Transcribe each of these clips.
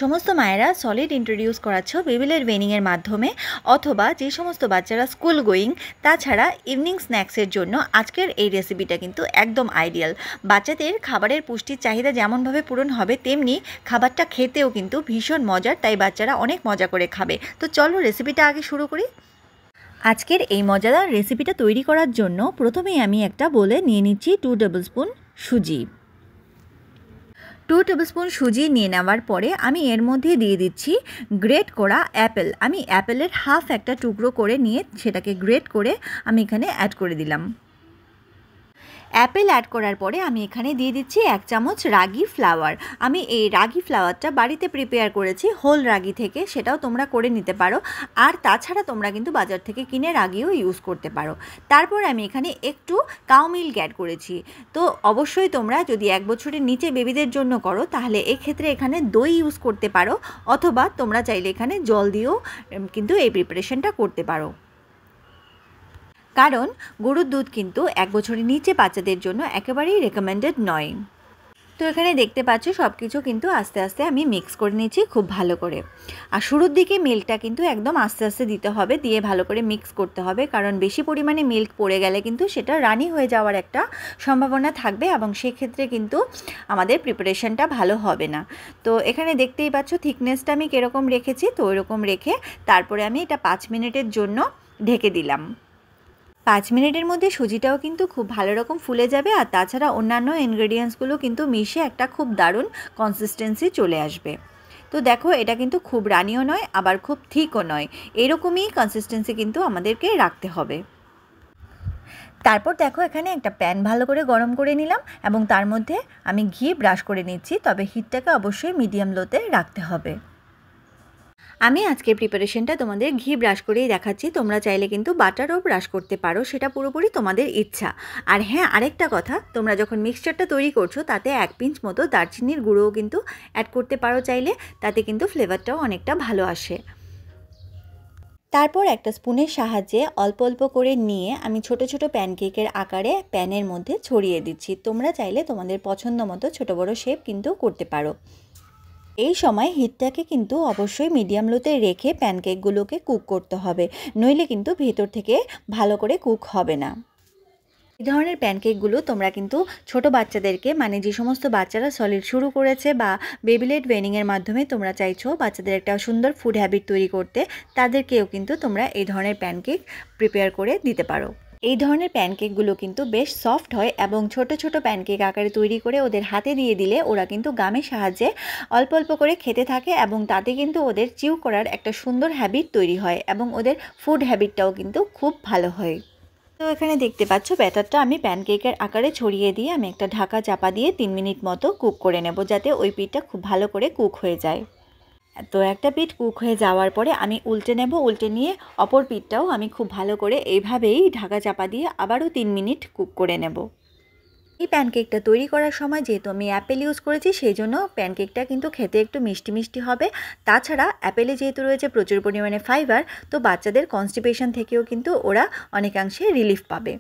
সমস্ত মায়েরা solid introduce করাচ্ছ বেবিলের ওয়েনিংয়ের মাধ্যমে, অথবা যে সমস্ত বাচ্চারা স্কুল গোয়িং, তাছাড়া ইভিনিং স্ন্যাক্সের জন্য আজকের এই রেসিপিটা কিন্তু একদম আইডিয়াল। বাচ্চাদের খাবারের পুষ্টির চাহিদা যেমনভাবে পূরণ হবে, তেমনি খাবারটা খেতেও কিন্তু ভীষণ মজার, তাই বাচ্চারা অনেক মজা করে খাবে। তো চলো রেসিপিটা আগে শুরু করি। আজকের এই মজাদার রেসিপিটা তৈরি করার জন্য প্রথমেই আমি একটা বলে নিয়ে নিচ্ছি 2 টেবিল স্পুন সুজি। 2 টেবিল স্পুন সুজি নিয়ে নেওয়ার পরে আমি এর মধ্যে দিয়ে দিচ্ছি গ্রেট করা অ্যাপেল। আমি অ্যাপেলের হাফ একটা টুকরো করে নিয়ে সেটাকে গ্রেট করে আমি এখানে অ্যাড করে দিলাম। অ্যাপেল অ্যাড করার পরে আমি এখানে দিয়ে দিচ্ছি 1 চামচ রাগি ফ্লাওয়ার। আমি এই রাগি ফ্লাওয়ারটা বাড়িতে প্রিপেয়ার করেছি হোল রাগি থেকে, সেটাও তোমরা করে নিতে পারো। আর তাছাড়া তোমরা কিন্তু বাজার থেকে কিনে রাগিও ইউজ করতে পারো। তারপর আমি এখানে একটু কাউ মিল্ক অ্যাড করেছি। তো অবশ্যই তোমরা যদি 1 বছরের নিচে বেবিদের জন্য করো, তাহলে এক্ষেত্রে এখানে দই ইউজ করতে পারো, অথবা তোমরা চাইলে এখানে জল দিয়েও কিন্তু এই প্রিপারেশনটা করতে পারো। কারণ গরুর দুধ কিন্তু 1 বছরের নিচে বাচ্চাদের জন্য একেবারেই রেকমেন্ডেড নয়। তো এখানে দেখতে পাচ্ছ সব কিছু কিন্তু আস্তে আস্তে আমি মিক্স করে নিয়েছি খুব ভালো করে। আর শুরুর দিকে মিল্কটা কিন্তু একদম আস্তে আস্তে দিতে হবে, দিয়ে ভালো করে মিক্স করতে হবে, কারণ বেশি পরিমাণে মিল্ক পড়ে গেলে কিন্তু সেটা রানি হয়ে যাওয়ার একটা সম্ভাবনা থাকবে, এবং সেক্ষেত্রে কিন্তু আমাদের প্রিপারেশনটা ভালো হবে না। তো এখানে দেখতেই পাচ্ছ থিকনেসটা আমি কীরকম রেখেছি। তো ওইরকম রেখে তারপরে আমি এটা 5 মিনিটের জন্য ঢেকে দিলাম। 5 মিনিটের মধ্যে সুজিটাও কিন্তু খুব ভালো রকম ফুলে যাবে, আর তাছাড়া অন্যান্য ইনগ্রেডিয়েন্টসগুলো কিন্তু মিশে একটা খুব দারুণ কনসিস্টেন্সি চলে আসবে। তো দেখো এটা কিন্তু খুব রানিও নয়, আবার খুব থিকও নয়, এরকমই কনসিস্টেন্সি কিন্তু আমাদেরকে রাখতে হবে। তারপর দেখো এখানে একটা প্যান ভালো করে গরম করে নিলাম, এবং তার মধ্যে আমি ঘি ব্রাশ করে নিচ্ছি, তবে হিটটাকে অবশ্যই মিডিয়াম লোতে রাখতে হবে। আমি আজকের প্রিপারেশনটা তোমাদের ঘি ব্রাশ করেই দেখাচ্ছি, তোমরা চাইলে কিন্তু বাটারও ব্রাশ করতে পারো, সেটা পুরোপুরি তোমাদের ইচ্ছা। আর হ্যাঁ, আরেকটা কথা, তোমরা যখন মিক্সচারটা তৈরি করছো তাতে 1 পিঞ্চ মতো দারচিনির গুঁড়োও কিন্তু অ্যাড করতে পারো চাইলে, তাতে কিন্তু ফ্লেভারটাও অনেকটা ভালো আসে। তারপর একটা স্পুনের সাহায্যে অল্প অল্প করে নিয়ে আমি ছোট ছোট প্যানকেকের আকারে প্যানের মধ্যে ছড়িয়ে দিচ্ছি। তোমরা চাইলে তোমাদের পছন্দ মতো ছোটো বড়ো শেপ কিন্তু করতে পারো। এই সময় হিটটাকে কিন্তু অবশ্যই মিডিয়াম লোতে রেখে প্যানকেকগুলোকে কুক করতে হবে, নইলে কিন্তু ভেতর থেকে ভালো করে কুক হবে না। এই ধরনের প্যানকেকগুলো তোমরা কিন্তু ছোট বাচ্চাদেরকে, মানে যে সমস্ত বাচ্চারা সলিড শুরু করেছে বা বেবিলেড ওয়েনিংয়ের মাধ্যমে তোমরা চাইছো বাচ্চাদের একটা সুন্দর ফুড হ্যাবিট তৈরি করতে, তাদেরকেও কিন্তু তোমরা এই ধরনের প্যানকেক প্রিপেয়ার করে দিতে পারো। এই ধরনের প্যানকেকগুলো কিন্তু বেশ সফট হয়, এবং ছোট ছোট প্যানকেক আকারে তৈরি করে ওদের হাতে দিয়ে দিলে ওরা কিন্তু গামের সাহায্যে অল্প অল্প করে খেতে থাকে, এবং তাতে কিন্তু ওদের চিউ করার একটা সুন্দর হ্যাবিট তৈরি হয়, এবং ওদের ফুড হ্যাবিটটাও কিন্তু খুব ভালো হয়। তো এখানে দেখতে পাচ্ছ ব্যাটারটা আমি প্যানকেকের আকারে ছড়িয়ে দিয়ে আমি একটা ঢাকা চাপা দিয়ে 3 মিনিট মতো কুক করে নেব, যাতে ওই পিঠটা খুব ভালো করে কুক হয়ে যায়। তো একটা পিঠ কুক হয়ে যাওয়ার পরে আমি উল্টে নেব, উল্টে নিয়ে অপর পিঠটাও আমি খুব ভালো করে এইভাবেই ঢাকা চাপা দিয়ে আবারও 3 মিনিট কুক করে নেব। এই প্যানকেকটা তৈরি করার সময় যেহেতু আমি অ্যাপেল ইউজ করেছি, সেই জন্য প্যানকেকটা কিন্তু খেতে একটু মিষ্টি মিষ্টি হবে। তাছাড়া অ্যাপেলে যেহেতু রয়েছে প্রচুর পরিমাণে ফাইবার, তো বাচ্চাদের কনস্টিপেশন থেকেও কিন্তু ওরা অনেকাংশে রিলিফ পাবে।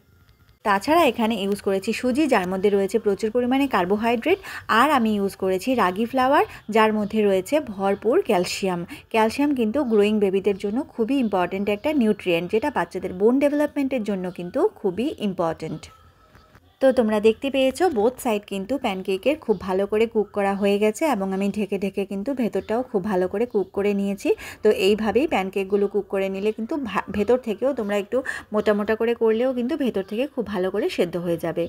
তাছাড়া এখানে ইউজ করেছি সুজি, যার মধ্যে রয়েছে প্রচুর পরিমাণে কার্বোহাইড্রেট, আর আমি ইউজ করেছি রাগি ফ্লাওয়ার, যার মধ্যে রয়েছে ভরপুর ক্যালসিয়াম। ক্যালসিয়াম কিন্তু গ্রোয়িং বেবিদের জন্য খুবই ইম্পর্ট্যান্ট একটা নিউট্রিয়েন্ট, যেটা বাচ্চাদের বোন ডেভেলপমেন্টের জন্য কিন্তু খুবই ইম্পর্ট্যান্ট। তো তোমরা দেখতে পেয়েছো বোথ সাইড কিন্তু প্যানকেকের খুব ভালো করে কুক করা হয়ে গেছে, এবং আমি ঢেকে ঢেকে কিন্তু ভেতরটাও খুব ভালো করে কুক করে নিয়েছি। তো এইভাবেই প্যানকেকগুলো কুক করে নিলে কিন্তু ভেতর থেকেও তোমরা একটু মোটা মোটা করে করলেও কিন্তু ভেতর থেকে খুব ভালো করে সেদ্ধ হয়ে যাবে।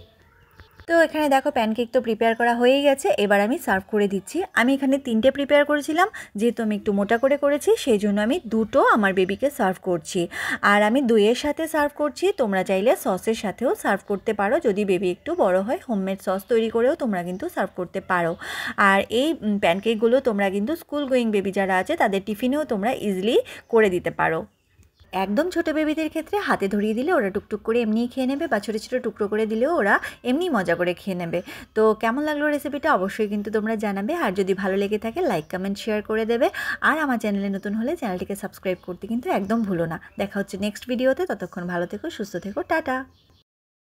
তো এখানে দেখো প্যানকেক তো প্রিপেয়ার করা হয়েই গেছে, এবার আমি সার্ভ করে দিচ্ছি। আমি এখানে 3টে প্রিপেয়ার করেছিলাম, যেহেতু আমি একটু মোটা করে করেছি সেই জন্য আমি 2টো আমার বেবিকে সার্ভ করছি। আর আমি দইয়ের সাথে সার্ভ করছি, তোমরা চাইলে সসের সাথেও সার্ভ করতে পারো, যদি বেবি একটু বড় হয় হোমমেড সস তৈরি করেও তোমরা কিন্তু সার্ভ করতে পারো। আর এই প্যানকেকগুলো তোমরা কিন্তু স্কুল গোয়িং বেবি যারা আছে তাদের টিফিনেও তোমরা ইজিলি করে দিতে পারো। একদম ছোটো বেবিদের ক্ষেত্রে হাতে ধরিয়ে দিলে ওরা টুকটুক করে এমনিই খেয়ে নেবে, বা ছোটো ছোটো টুকরো করে দিলেও ওরা এমনি মজা করে খেয়ে নেবে। তো কেমন লাগলো রেসিপিটা অবশ্যই কিন্তু তোমরা জানাবে, আর যদি ভালো লেগে থাকে লাইক কমেন্ট শেয়ার করে দেবে। আর আমার চ্যানেলে নতুন হলে চ্যানেলটিকে সাবস্ক্রাইব করতে কিন্তু একদম ভুলো না। দেখা হচ্ছে নেক্সট ভিডিওতে, ততক্ষণ ভালো থেকো, সুস্থ থেকো, টাটা।